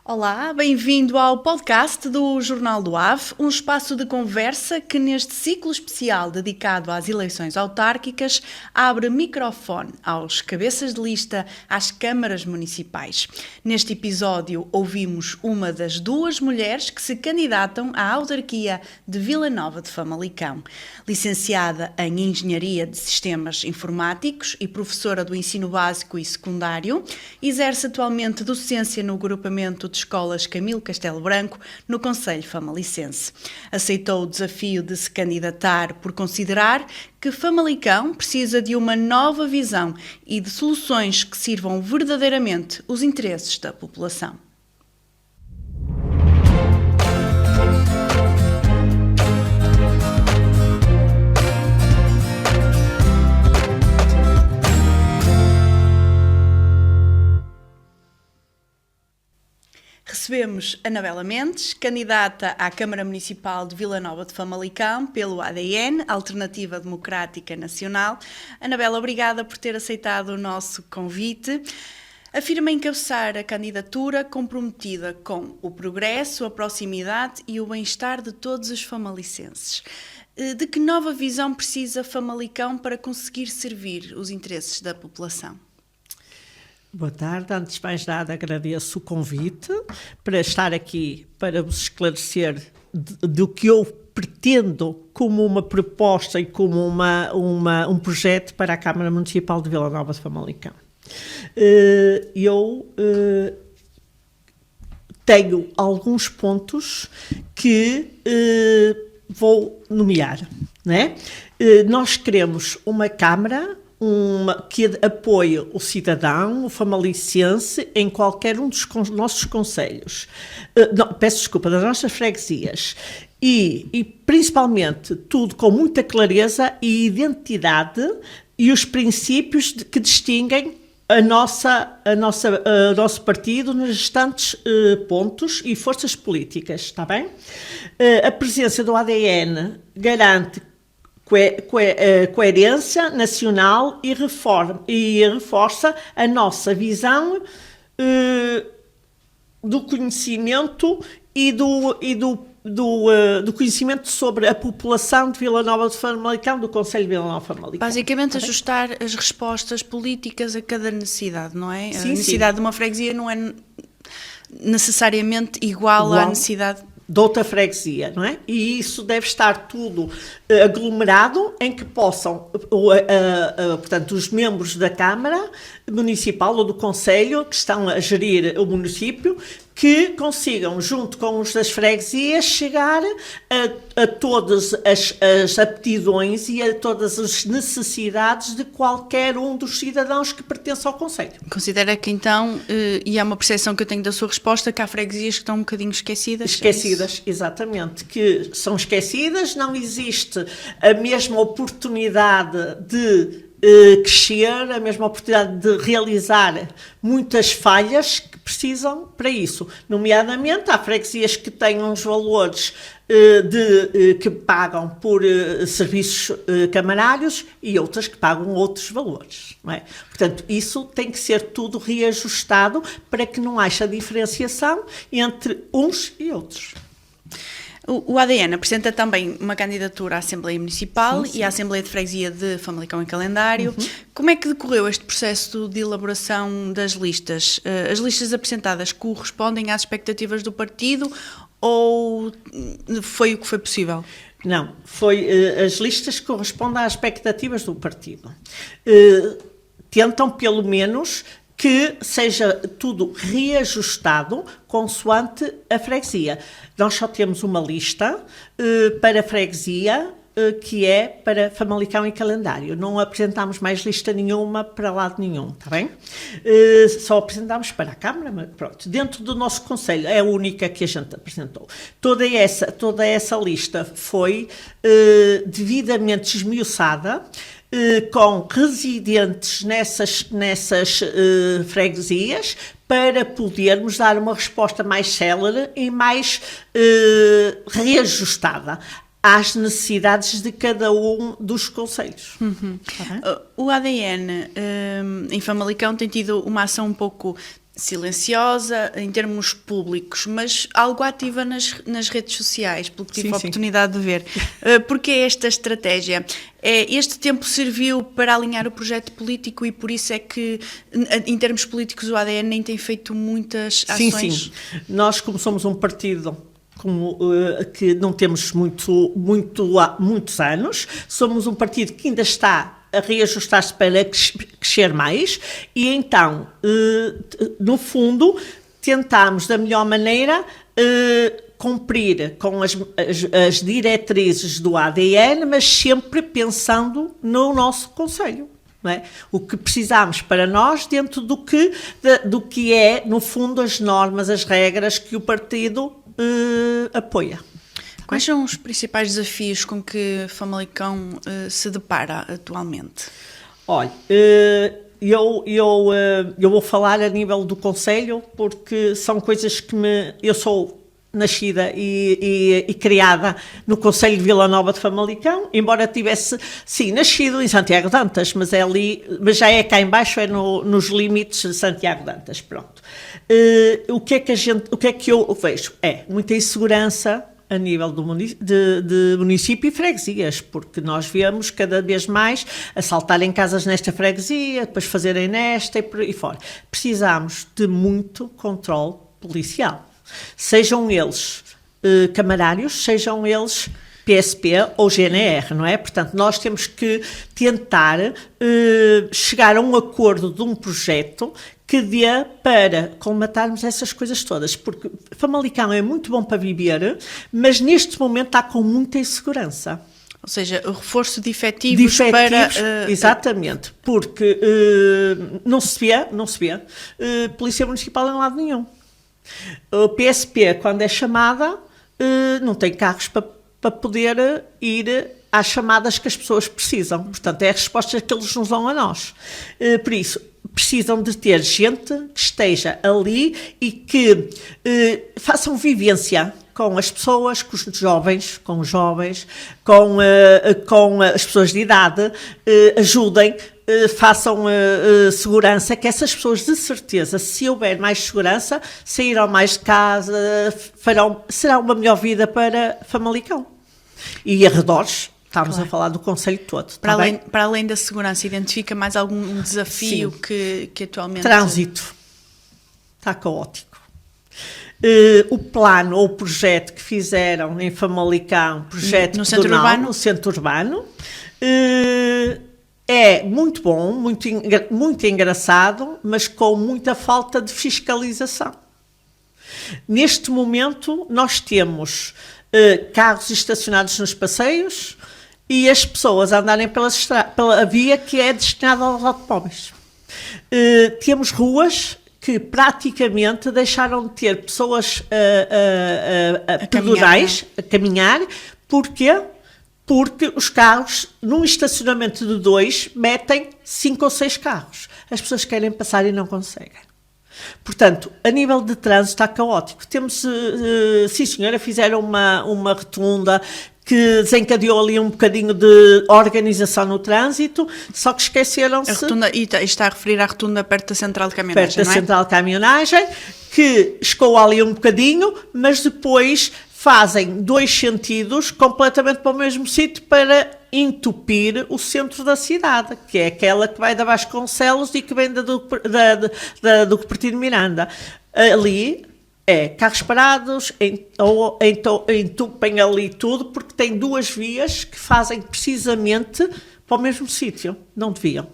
Olá, bem-vindo ao podcast do Jornal do AV, um espaço de conversa que neste ciclo especial dedicado às eleições autárquicas abre microfone aos cabeças de lista às câmaras municipais. Neste episódio ouvimos uma das duas mulheres que se candidatam à autarquia de Vila Nova de Famalicão. Licenciada em Engenharia de Sistemas Informáticos e professora do ensino básico e secundário, exerce atualmente docência no agrupamento de escolas Camilo Castelo Branco, no concelho famalicense. Aceitou o desafio de se candidatar por considerar que Famalicão precisa de uma nova visão e de soluções que sirvam verdadeiramente os interesses da população. Recebemos Anabela Mendes, candidata à Câmara Municipal de Vila Nova de Famalicão pelo ADN, Alternativa Democrática Nacional. Anabela, obrigada por ter aceitado o nosso convite. Afirma encabeçar a candidatura comprometida com o progresso, a proximidade e o bem-estar de todos os famalicenses. De que nova visão precisa Famalicão para conseguir servir os interesses da população? Boa tarde, antes de mais nada agradeço o convite para estar aqui para vos esclarecer do que eu pretendo como uma proposta e como um projeto para a Câmara Municipal de Vila Nova de Famalicão. Eu tenho alguns pontos que vou nomear, né? Nós queremos uma Câmara que apoie o cidadão, o famalicense, em qualquer um dos nossos concelhos. Peço desculpa, das nossas freguesias. E principalmente tudo com muita clareza e identidade e os princípios que distinguem o nosso partido nos restantes pontos e forças políticas, está bem? A presença do ADN garante coerência nacional e reforça a nossa visão do conhecimento e do conhecimento sobre a população de Vila Nova de Famalicão, do concelho de Vila Nova de Famalicão. Basicamente ajustar as respostas políticas a cada necessidade, não é? Sim, a necessidade de uma freguesia não é necessariamente igual à necessidade de outra freguesia, não é? E isso deve estar tudo aglomerado em que possam, portanto, os membros da Câmara Municipal ou do Concelho que estão a gerir o município, que consigam, junto com os das freguesias, chegar a todas as aptidões e a todas as necessidades de qualquer um dos cidadãos que pertence ao Concelho. Considera que então, e é uma percepção que eu tenho da sua resposta, que há freguesias que estão um bocadinho esquecidas? Esquecidas, exatamente, que são esquecidas, não existe a mesma oportunidade de crescer, a mesma oportunidade de realizar muitas falhas que precisam para isso. Nomeadamente, há freguesias que têm uns valores que pagam por serviços camarários e outras que pagam outros valores, não é? Portanto, isso tem que ser tudo reajustado para que não haja diferenciação entre uns e outros. O ADN apresenta também uma candidatura à Assembleia Municipal sim. E à Assembleia de Freguesia de Famalicão em Calendário. Como é que decorreu este processo de elaboração das listas? As listas apresentadas correspondem às expectativas do partido ou foi o que foi possível? Não, as listas correspondem às expectativas do partido. Tentam, pelo menos, que seja tudo reajustado consoante a freguesia. Nós só temos uma lista para a freguesia, que é para Famalicão e Calendário. Não apresentamos mais lista nenhuma para lado nenhum, está bem? Só apresentamos para a Câmara, mas pronto. Dentro do nosso Conselho, é a única que a gente apresentou. Toda essa lista foi devidamente esmiuçada, com residentes nessas freguesias, para podermos dar uma resposta mais célere e mais reajustada às necessidades de cada um dos concelhos. O ADN em Famalicão tem tido uma ação um pouco silenciosa em termos públicos, mas algo ativa nas redes sociais, pelo que tive a oportunidade de ver. Porque esta estratégia? Este tempo serviu para alinhar o projeto político e por isso é que, em termos políticos, o ADN nem tem feito muitas ações? Sim. Nós, como somos um partido que não temos muitos anos, somos um partido que ainda está a reajustar-se para crescer mais e então, no fundo, tentamos da melhor maneira cumprir com as diretrizes do ADN, mas sempre pensando no nosso concelho. Não é? O que precisamos para nós dentro do que é, no fundo, as normas, as regras que o partido apoia. Quais são os principais desafios com que Famalicão se depara atualmente? Olha, eu vou falar a nível do concelho porque são coisas que eu sou nascida e criada no concelho de Vila Nova de Famalicão, embora tivesse, sim, nascido em Santiago de Antas, mas já é cá em baixo, é nos limites de Santiago de Antas, pronto. O que é que eu vejo? É muita insegurança a nível de município e freguesias, porque nós vemos cada vez mais assaltarem casas nesta freguesia, depois fazerem nesta e por aí fora. Precisamos de muito controle policial. Sejam eles camarários, sejam eles PSP ou GNR, não é? Portanto, nós temos que tentar chegar a um acordo de um projeto que dê para colmatarmos essas coisas todas, porque Famalicão é muito bom para viver, mas neste momento está com muita insegurança. Ou seja, o reforço de efetivos para... Exatamente, porque não se vê Polícia Municipal em lado nenhum. O PSP, quando é chamada, não tem carros para poder ir às chamadas que as pessoas precisam. Portanto, é a resposta que eles nos dão a nós. Por isso, precisam de ter gente que esteja ali e que façam vivência com as pessoas, com os jovens, com as pessoas de idade, ajudem, façam segurança, que essas pessoas, de certeza, se houver mais segurança, sairão mais de casa, será uma melhor vida para Famalicão. E arredores. Estamos a falar do concelho todo. Para além da segurança, identifica mais algum desafio que atualmente... Trânsito. Está caótico. O plano ou o projeto que fizeram em Famalicão, projeto no centro urbano? No centro urbano, é muito bom, muito engraçado, mas com muita falta de fiscalização. Neste momento, nós temos carros estacionados nos passeios e as pessoas andarem pela via que é destinada aos automóveis. Temos ruas que praticamente deixaram de ter pessoas pedonais a caminhar. Porquê? Porque os carros, num estacionamento de 2, metem 5 ou 6 carros. As pessoas querem passar e não conseguem. Portanto, a nível de trânsito está caótico. Temos, sim senhora, fizeram uma rotunda que desencadeou ali um bocadinho de organização no trânsito, só que esqueceram-se... A rotunda, e está a referir à rotunda perto da central de caminhonagem, perto da central de caminhonagem, que escoa ali um bocadinho, mas depois fazem 2 sentidos completamente para o mesmo sítio para entupir o centro da cidade, que é aquela que vai da Vasconcelos e que vem do Cupertino Miranda. Ali carros parados, entupem ali tudo, porque tem 2 vias que fazem precisamente para o mesmo sítio. Não deviam.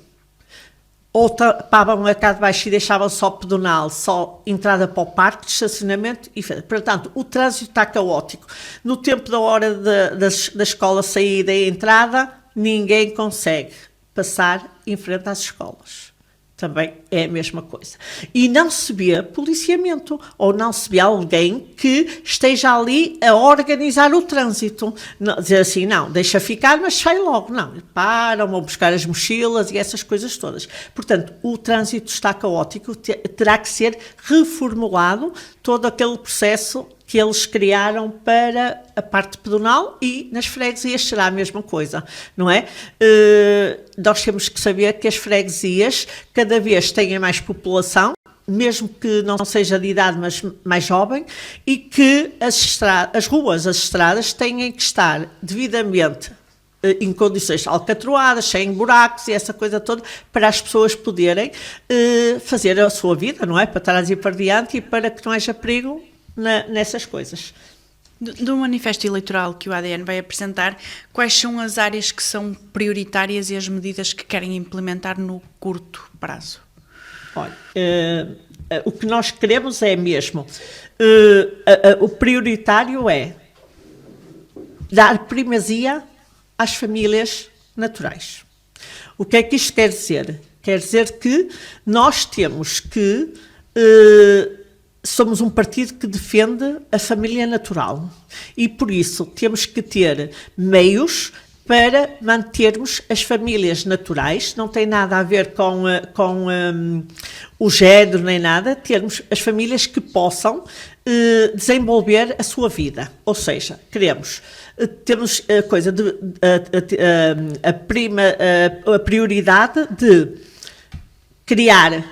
Ou tapavam a cá de baixo e deixavam só pedonal, só entrada para o parque de estacionamento. Portanto, o trânsito está caótico. No tempo da hora da escola saída e entrada, ninguém consegue passar em frente às escolas. Também é a mesma coisa. E não se vê policiamento, ou não se vê alguém que esteja ali a organizar o trânsito. Não, dizer assim, não, deixa ficar, mas sai logo. Não, param, vão buscar as mochilas e essas coisas todas. Portanto, o trânsito está caótico, terá que ser reformulado todo aquele processo que eles criaram para a parte pedonal, e nas freguesias será a mesma coisa, não é? Nós temos que saber que as freguesias cada vez têm mais população, mesmo que não seja de idade, mas mais jovem, e que as ruas, as estradas têm que estar devidamente em condições alcatroadas, sem buracos e essa coisa toda, para as pessoas poderem fazer a sua vida, não é? Para trás e para diante e para que não haja perigo nessas coisas. Do manifesto eleitoral que o ADN vai apresentar, quais são as áreas que são prioritárias e as medidas que querem implementar no curto prazo? Olha, o que nós queremos é mesmo, o prioritário é dar primazia às famílias naturais. O que é que isto quer dizer? Quer dizer que nós temos que... somos um partido que defende a família natural e, por isso, temos que ter meios para mantermos as famílias naturais, não tem nada a ver com o género nem nada, termos as famílias que possam desenvolver a sua vida. Ou seja, temos a prioridade de criar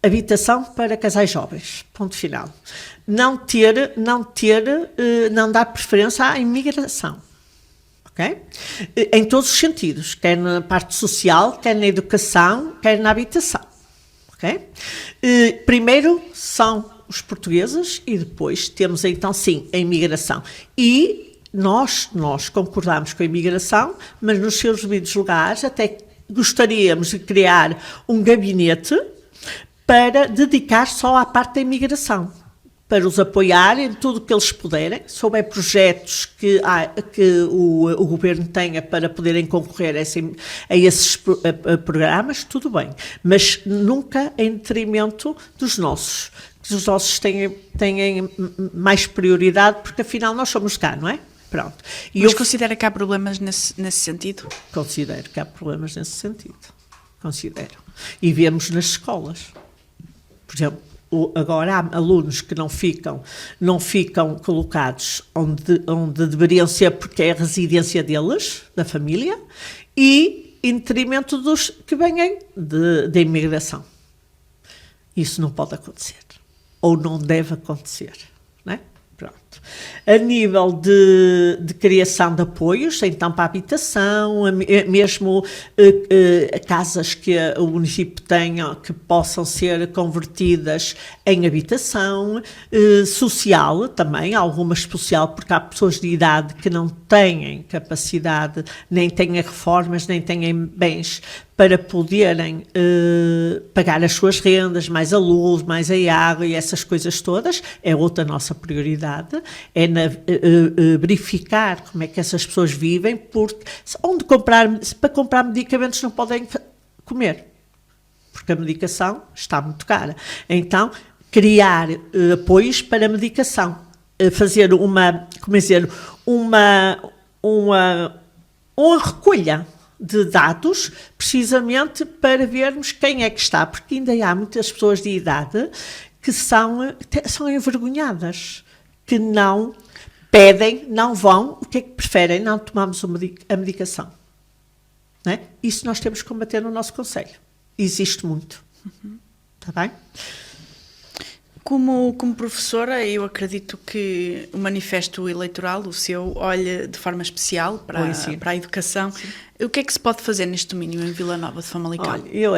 habitação para casais jovens, ponto final. Não dar preferência à imigração, ok? Em todos os sentidos, quer na parte social, quer na educação, quer na habitação, ok? Primeiro são os portugueses e depois temos então sim a imigração. E nós concordamos com a imigração, mas nos seus devidos lugares até gostaríamos de criar um gabinete para dedicar só à parte da imigração, para os apoiar em tudo o que eles puderem, se houver projetos que o governo tenha para poderem concorrer a esses programas, tudo bem, mas nunca em detrimento dos nossos, que os nossos tenham mais prioridade, porque afinal nós somos cá, não é? Pronto. Mas considera que há problemas nesse sentido? Considero que há problemas nesse sentido, considero. E vemos nas escolas. Por exemplo, agora há alunos que não ficam colocados onde deveriam ser porque é a residência deles, da família, e em detrimento dos que vêm da imigração. Isso não pode acontecer. Ou não deve acontecer, não é? Pronto. A nível de criação de apoios, então para a habitação, mesmo casas que o município tenha que possam ser convertidas em habitação, social também, algumas social, porque há pessoas de idade que não têm capacidade, nem têm reformas, nem têm bens para poderem pagar as suas rendas, mais a luz, mais a água e essas coisas todas, é outra nossa prioridade, é verificar como é que essas pessoas vivem, porque para comprar medicamentos não podem comer, porque a medicação está muito cara. Então, criar apoios para a medicação, fazer uma recolha de dados, precisamente para vermos quem é que está, porque ainda há muitas pessoas de idade que são envergonhadas, que não pedem, não vão, o que é que preferem? Não tomamos a medicação. Não é? Isso nós temos que combater no nosso concelho. Existe muito. Está bem? Como professora, eu acredito que o manifesto eleitoral, o seu, olha de forma especial para a educação. Sim. O que é que se pode fazer neste domínio em Vila Nova de Famalicão? Olha, eu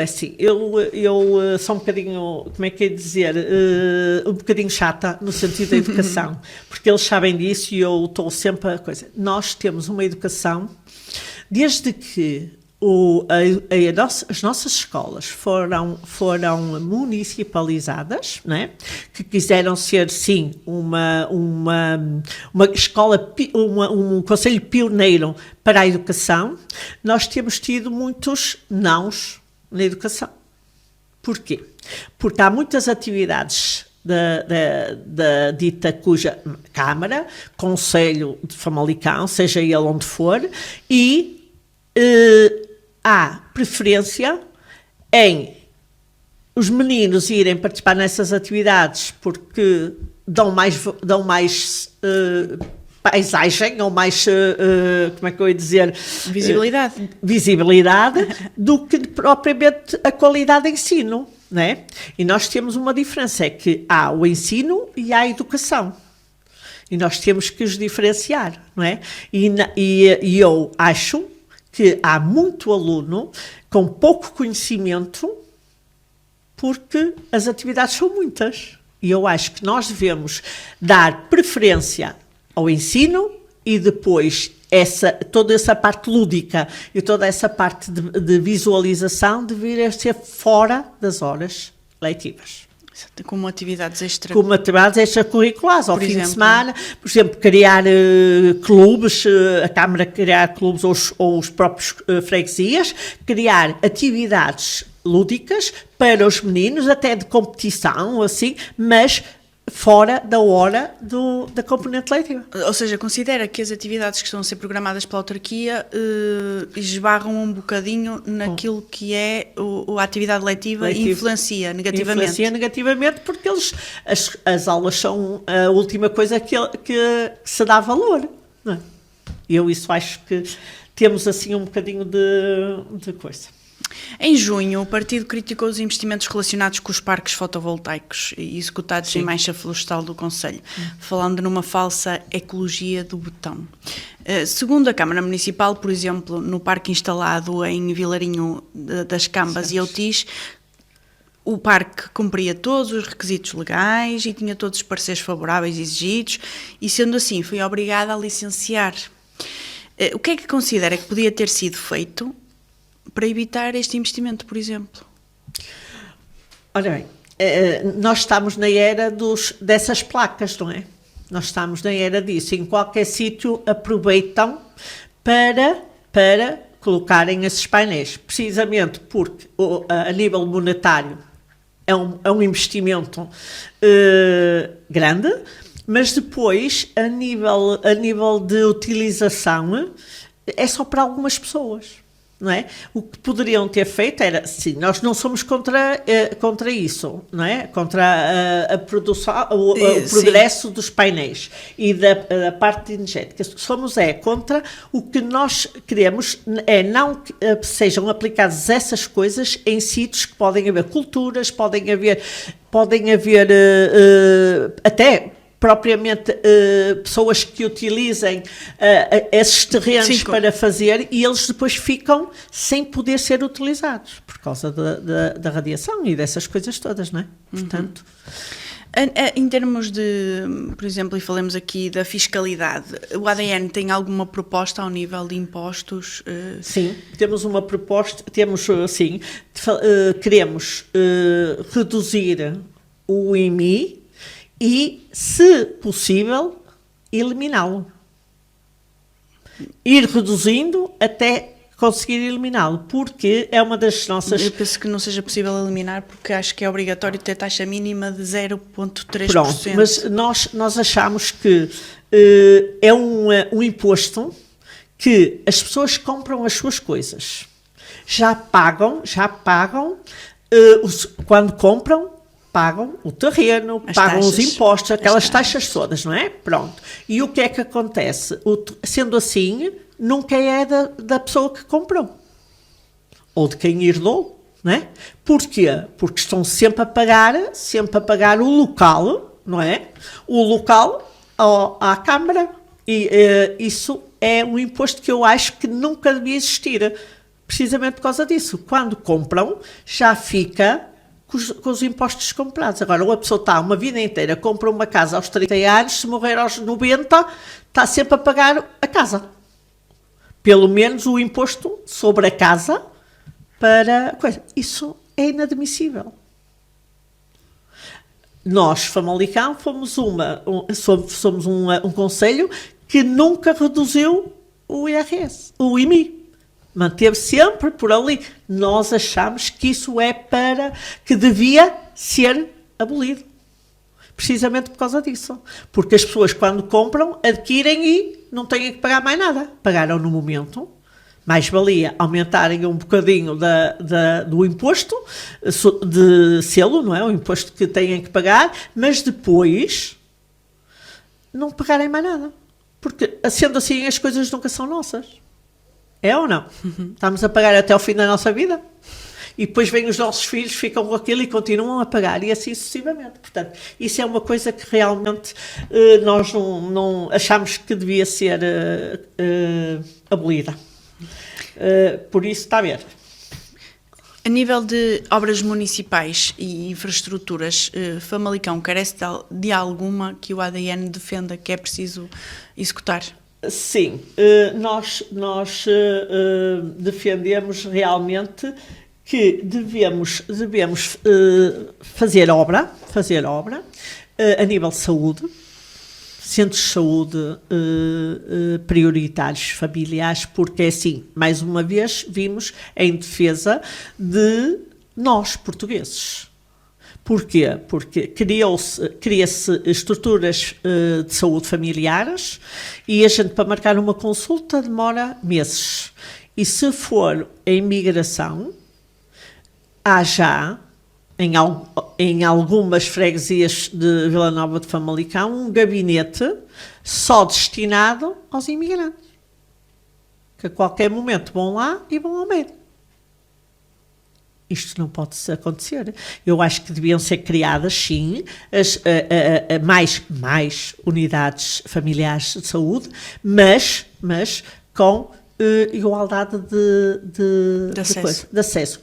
sou um bocadinho, como é que é dizer, um bocadinho chata no sentido da educação, porque eles sabem disso e eu estou sempre a coisa. Nós temos uma educação, desde que as nossas escolas foram municipalizadas, né? Que quiseram ser, sim, uma escola, um concelho pioneiro para a educação, nós temos tido muitos nãos na educação. Porquê? Porque há muitas atividades da dita cuja Câmara, Conselho de Famalicão, seja ele onde for, e há preferência em os meninos irem participar nessas atividades porque dão mais paisagem ou mais, como é que eu ia dizer? Visibilidade. Visibilidade do que propriamente a qualidade de ensino. não é? E nós temos uma diferença, é que há o ensino e há a educação. E nós temos que os diferenciar, não é? E eu acho que há muito aluno com pouco conhecimento, porque as atividades são muitas. E eu acho que nós devemos dar preferência ao ensino e depois toda essa parte lúdica e toda essa parte de visualização deveria ser fora das horas letivas. Como atividades extracurriculares, ao fim de semana, por exemplo, criar clubes, a Câmara criar clubes ou os próprios freguesias, criar atividades lúdicas para os meninos, até de competição, assim, mas fora da hora da componente letiva. Ou seja, considera que as atividades que estão a ser programadas pela autarquia esbarram um bocadinho naquilo que é a atividade letiva e influencia negativamente. Influencia negativamente porque as aulas são a última coisa que se dá valor. Não é? Eu isso acho que temos assim um bocadinho de coisa. Em junho, o partido criticou os investimentos relacionados com os parques fotovoltaicos executados em mancha florestal do concelho, falando numa falsa ecologia do betão. Segundo a Câmara Municipal, por exemplo, no parque instalado em Vilarinho das Cambas e Outis, o parque cumpria todos os requisitos legais e tinha todos os pareceres favoráveis exigidos e, sendo assim, foi obrigada a licenciar. O que é que considera que podia ter sido feito para evitar este investimento, por exemplo? Ora bem, nós estamos na era dessas placas, não é? Nós estamos na era disso. Em qualquer sítio aproveitam para colocarem esses painéis, precisamente porque a nível monetário é um investimento grande, mas depois a nível de utilização é só para algumas pessoas. Não é? O que poderiam ter feito era, sim, nós não somos contra isso, não é? Contra a produção, o progresso dos painéis e da parte energética. Somos contra o que nós queremos é não que sejam aplicadas essas coisas em sítios que podem haver culturas, podem haver até propriamente pessoas que utilizem esses terrenos para fazer e eles depois ficam sem poder ser utilizados por causa da radiação e dessas coisas todas, não é? Portanto... Em termos de, por exemplo, e falemos aqui da fiscalidade, o ADN tem alguma proposta ao nível de impostos? Sim, temos uma proposta, queremos reduzir o IMI e, se possível, eliminá-lo. Ir reduzindo até conseguir eliminá-lo, porque é uma das nossas... Eu penso que não seja possível eliminar, porque acho que é obrigatório ter taxa mínima de 0,3%. Pronto, mas nós achamos que é um imposto que as pessoas compram as suas coisas. Já pagam, quando compram, pagam o terreno, pagam os impostos, aquelas taxas todas, não é? Pronto. E o que é que acontece? Sendo assim, nunca é da pessoa que comprou. Ou de quem herdou, não é? Porquê? Porque estão sempre a pagar o local, não é? O local à Câmara. E isso é um imposto que eu acho que nunca devia existir. Precisamente por causa disso. Quando compram, já fica... Com os impostos comprados. Agora, uma pessoa está uma vida inteira, compra uma casa aos 30 anos, se morrer aos 90, está sempre a pagar a casa. Pelo menos o imposto sobre a casa para coisa. Isso é inadmissível. Nós, Famalicão, somos um concelho que nunca reduziu o IRS, o IMI. Manteve sempre por ali. Nós achamos que isso que devia ser abolido. Precisamente por causa disso. Porque as pessoas, quando compram, adquirem e não têm que pagar mais nada. Pagaram no momento. Mais valia aumentarem um bocadinho do imposto de selo, não é? O imposto que têm que pagar, mas depois não pagarem mais nada. Porque, sendo assim, as coisas nunca são nossas. É ou não? Estamos a pagar até o fim da nossa vida? E depois vêm os nossos filhos, ficam com aquilo e continuam a pagar, e assim sucessivamente. Portanto, isso é uma coisa que realmente nós não achamos que devia ser abolida. Por isso, está a ver. A nível de obras municipais e infraestruturas, Famalicão carece de alguma que o ADN defenda que é preciso executar? Sim, nós defendemos realmente que devemos fazer obra a nível de saúde, centros de saúde prioritários familiares, porque assim, mais uma vez, vimos em defesa de nós, portugueses. Porquê? Porque cria-se estruturas de saúde familiares e a gente, para marcar uma consulta, demora meses. E se for a imigração, há já, em algumas freguesias de Vila Nova de Famalicão, um gabinete só destinado aos imigrantes, que a qualquer momento vão lá e vão ao médico. Isto não pode acontecer. Eu acho que deviam ser criadas, sim, mais unidades familiares de saúde, mas com igualdade de acesso.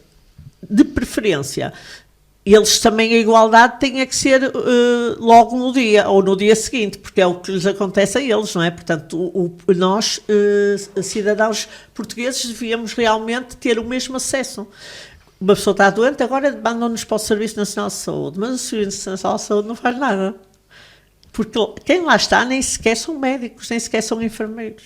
De preferência, eles também, a igualdade tem que ser logo no dia, ou no dia seguinte, porque é o que lhes acontece a eles, não é? Portanto, nós, cidadãos portugueses, devíamos realmente ter o mesmo acesso. Uma pessoa está doente, agora mandam-nos para o Serviço Nacional de Saúde, mas o Serviço Nacional de Saúde não faz nada. Porque quem lá está nem sequer são médicos, nem sequer são enfermeiros.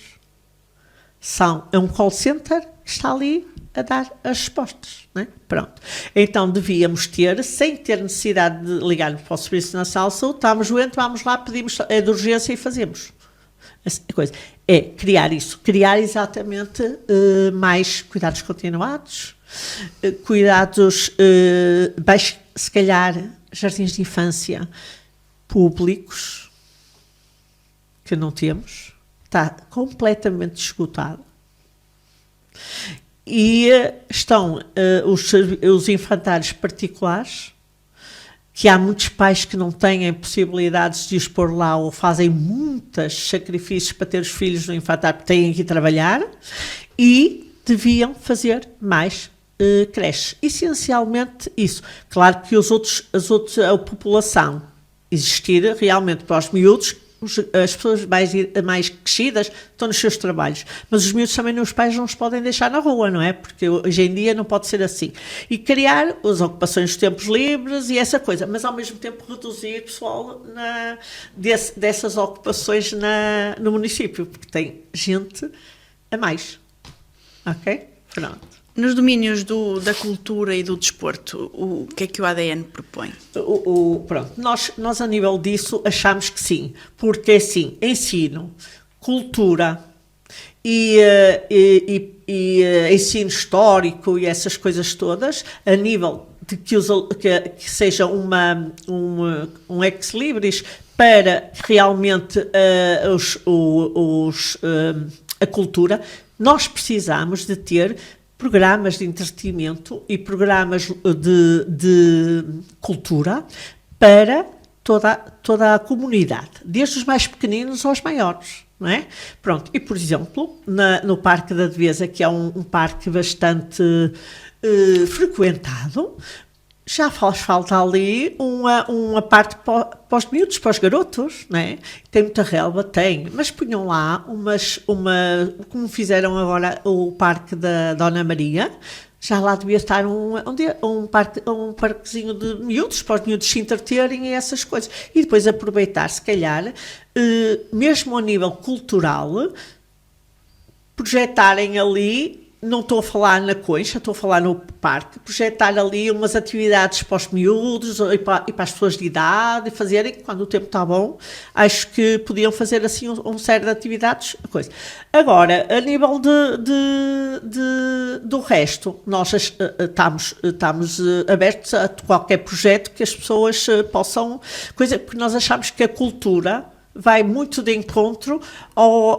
É um call center que está ali a dar as respostas, não é? Pronto. Então devíamos ter, sem ter necessidade de ligar para o Serviço Nacional de Saúde, estamos doentes, vamos lá, pedimos de urgência e fazemos. A coisa é criar isso, criar exatamente mais cuidados continuados, cuidados, se calhar, jardins de infância públicos, que não temos, está completamente esgotado. E estão os infantários particulares, que há muitos pais que não têm possibilidades de os pôr lá ou fazem muitos sacrifícios para ter os filhos no infantário, porque têm que ir trabalhar, e deviam fazer mais creches. Essencialmente isso. Claro que a população existir realmente para os miúdos, as pessoas mais crescidas estão nos seus trabalhos, mas os miúdos também, os pais não os podem deixar na rua, não é? Porque hoje em dia não pode ser assim. E criar as ocupações dos tempos livres e essa coisa, mas ao mesmo tempo reduzir pessoal dessas ocupações no município, porque tem gente a mais. Ok? Pronto. Nos domínios da cultura e do desporto, o que é que o ADN propõe? Pronto, nós a nível disso achamos que sim, porque assim, ensino, cultura e ensino histórico e essas coisas todas, a nível de que seja um ex-libris para realmente a cultura, nós precisamos de ter programas de entretenimento e programas de cultura para toda a comunidade, desde os mais pequeninos aos maiores, não é? Pronto, e por exemplo, no Parque da Devesa, que é um parque bastante frequentado, já faz falta ali uma parte para os miúdos, para os garotos, não é? Tem muita relva, mas punham lá como fizeram agora o Parque da Dona Maria, já lá devia estar um parquezinho de miúdos, para os miúdos se entreterem e essas coisas. E depois aproveitar, se calhar, mesmo a nível cultural, projetarem ali. Não estou a falar na Concha, estou a falar no parque, projetar ali umas atividades para os miúdos e para as pessoas de idade, fazerem, quando o tempo está bom, acho que podiam fazer assim um série de atividades. Coisa. Agora, a nível do resto, nós estamos abertos a qualquer projeto que as pessoas possam, porque nós achamos que a cultura vai muito de encontro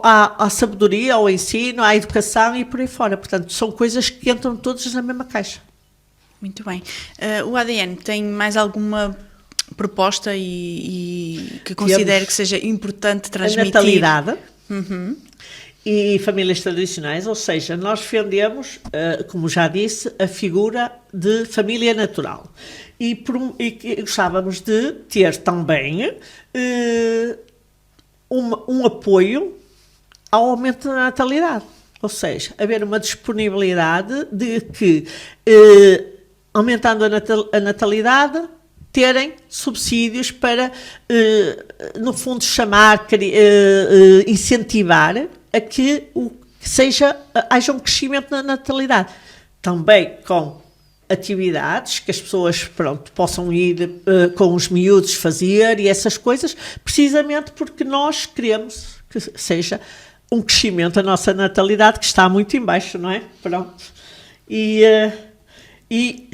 à sabedoria, ao ensino, à educação e por aí fora. Portanto, são coisas que entram todas na mesma caixa. Muito bem. O ADN tem mais alguma proposta e que considere que seja importante transmitir? A natalidade e famílias tradicionais, ou seja, nós defendemos, como já disse, a figura de família natural. E gostávamos de ter também um apoio ao aumento da natalidade. Ou seja, haver uma disponibilidade de que, aumentando a natalidade, terem subsídios para, no fundo, incentivar a que haja um crescimento na natalidade. Também com atividades que as pessoas, possam ir com os miúdos fazer e essas coisas, precisamente porque nós queremos que seja um crescimento da nossa natalidade, que está muito em baixo, não é? Pronto. E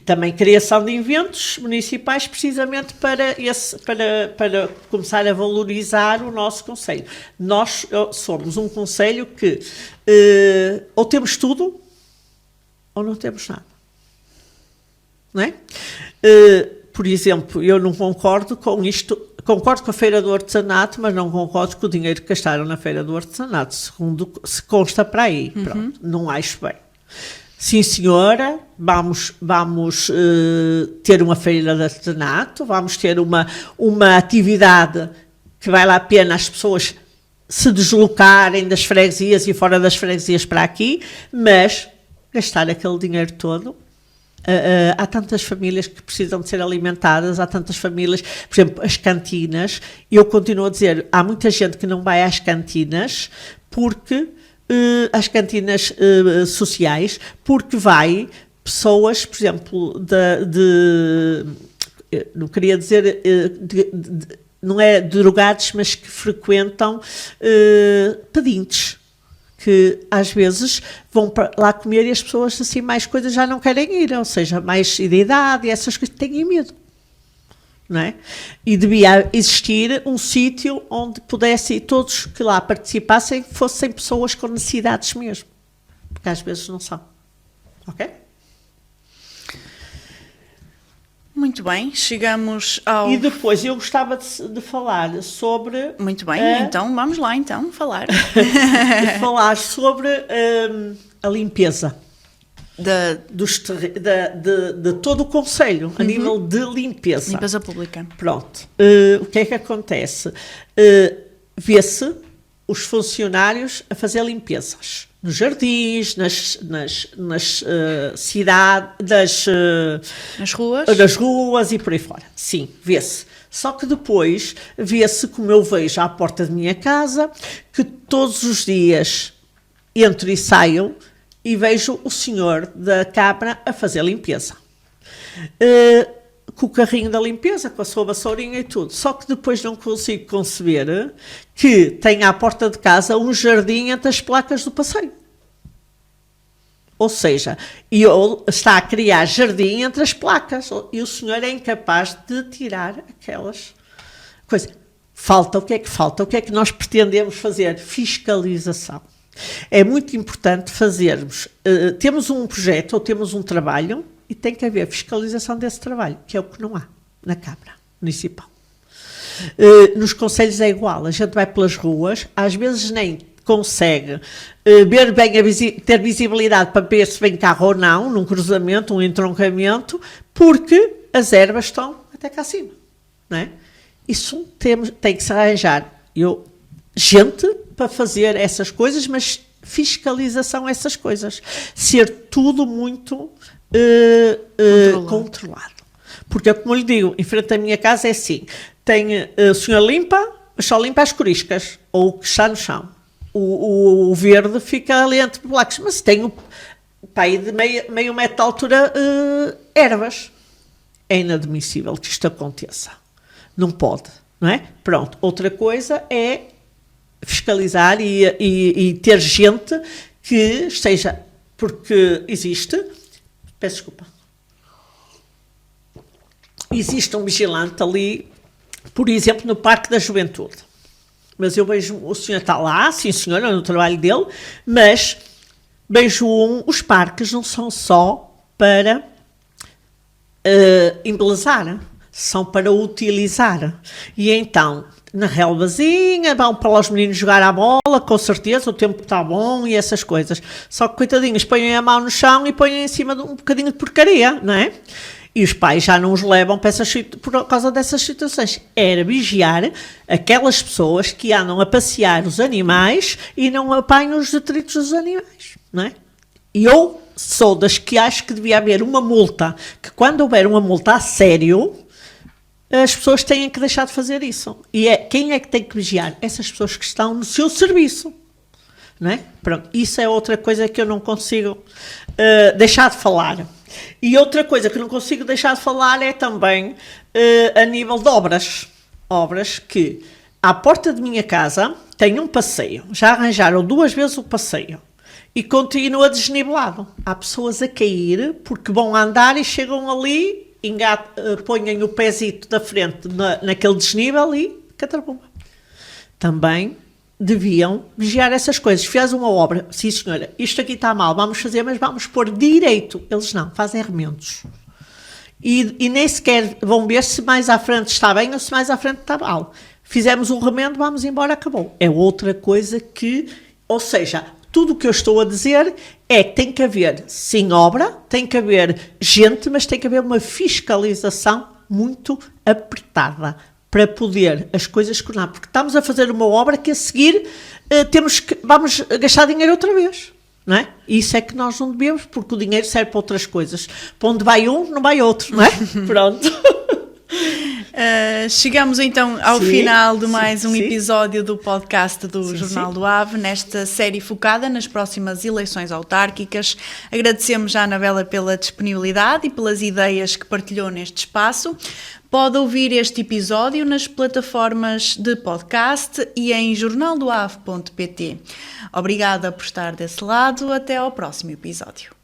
também criação de eventos municipais, precisamente para começar a valorizar o nosso concelho. Nós somos um concelho que ou temos tudo ou não temos nada. Não é? Por exemplo, eu não concordo com isto, concordo com a Feira do Artesanato, mas não concordo com o dinheiro que gastaram na Feira do Artesanato, segundo se consta para aí. Pronto, não acho bem. Sim, senhora, vamos ter uma feira de artesanato, vamos ter uma atividade que vale a pena as pessoas se deslocarem das freguesias e fora das freguesias para aqui, mas gastar aquele dinheiro todo. Há tantas famílias que precisam de ser alimentadas, há tantas famílias, por exemplo, as cantinas, eu continuo a dizer, há muita gente que não vai às cantinas porque... às cantinas sociais, porque vai pessoas, por exemplo, não queria dizer, não é drogados, mas que frequentam pedintes, que às vezes vão para lá comer e as pessoas assim mais coisas já não querem ir, ou seja, mais de idade e essas coisas têm medo. Não é? E devia existir um sítio onde pudessem todos que lá participassem fossem pessoas com necessidades mesmo, porque às vezes não são. Ok? Muito bem, chegamos ao... E depois eu gostava de falar sobre... Muito bem, então vamos lá falar. De falar sobre a limpeza. De todo o concelho, a nível de limpeza. Limpeza pública. Pronto. O que é que acontece? Vê-se os funcionários a fazer limpezas nos jardins, nas cidades, nas ruas e por aí fora. Sim, vê-se. Só que depois vê-se, como eu vejo à porta da minha casa, que todos os dias entro e saio e vejo o senhor da Câmara a fazer limpeza. Com o carrinho da limpeza, com a sua vassourinha e tudo. Só que depois não consigo conceber que tenha à porta de casa um jardim entre as placas do passeio. Ou seja, está a criar jardim entre as placas e o senhor é incapaz de tirar aquelas coisas. Falta, o que é que falta? O que é que nós pretendemos fazer? Fiscalização. É muito importante fazermos, temos um projeto ou temos um trabalho e tem que haver fiscalização desse trabalho, que é o que não há na Câmara Municipal. Nos concelhos é igual, a gente vai pelas ruas, às vezes nem consegue ver bem, ter visibilidade para ver se vem carro ou não, num cruzamento, um entroncamento, porque as ervas estão até cá acima, não é? Isso tem que se arranjar gente para fazer essas coisas, mas fiscalização essas coisas. Ser tudo muito controlado. Porque, como eu lhe digo, em frente à minha casa é assim, o senhor limpa, mas só limpa as coriscas, ou o que está no chão. O verde fica ali entre blocos, mas tem aí de meio metro de altura ervas. É inadmissível que isto aconteça. Não pode, não é? Pronto. Outra coisa é fiscalizar e ter gente que esteja, porque existe, peço desculpa, existe um vigilante ali, por exemplo, no Parque da Juventude, mas eu vejo, o senhor está lá, sim senhora, no trabalho dele, mas vejo os parques não são só para embelezar, são para utilizar. E então, na relvazinha, vão para os meninos jogar à bola, com certeza, o tempo está bom e essas coisas. Só que, coitadinhos, põem a mão no chão e põem em cima de um bocadinho de porcaria, não é? E os pais já não os levam para por causa dessas situações. Era vigiar aquelas pessoas que andam a passear os animais e não apanham os detritos dos animais, não é? E eu sou das que acho que devia haver uma multa, que quando houver uma multa a sério, as pessoas têm que deixar de fazer isso. E quem é que tem que vigiar? Essas pessoas que estão no seu serviço. Não é? Pronto, isso é outra coisa que eu não consigo deixar de falar. E outra coisa que não consigo deixar de falar é também a nível de obras. Obras que, à porta de minha casa, tem um passeio. Já arranjaram 2 vezes o passeio. E continua desnivelado. Há pessoas a cair porque vão andar e chegam ali, põem o pezito da frente naquele desnível e catrapumba. Também deviam vigiar essas coisas. Fez uma obra, sim senhora, isto aqui está mal, vamos fazer, mas vamos pôr direito. Eles não, fazem remendos. E nem sequer vão ver se mais à frente está bem ou se mais à frente está mal. Fizemos um remendo, vamos embora, acabou. É outra coisa que, ou seja, tudo o que eu estou a dizer é que tem que haver, sim, obra, tem que haver gente, mas tem que haver uma fiscalização muito apertada para poder as coisas coordenar, porque estamos a fazer uma obra que a seguir vamos gastar dinheiro outra vez, não é? E isso é que nós não devemos, porque o dinheiro serve para outras coisas. Para onde vai um, não vai outro, não é? Pronto. Chegamos então ao final de mais um episódio do podcast do Jornal do Ave, nesta série focada nas próximas eleições autárquicas. Agradecemos à Anabela pela disponibilidade e pelas ideias que partilhou neste espaço. Pode ouvir este episódio nas plataformas de podcast e em jornaldoave.pt. Obrigada por estar desse lado. Até ao próximo episódio.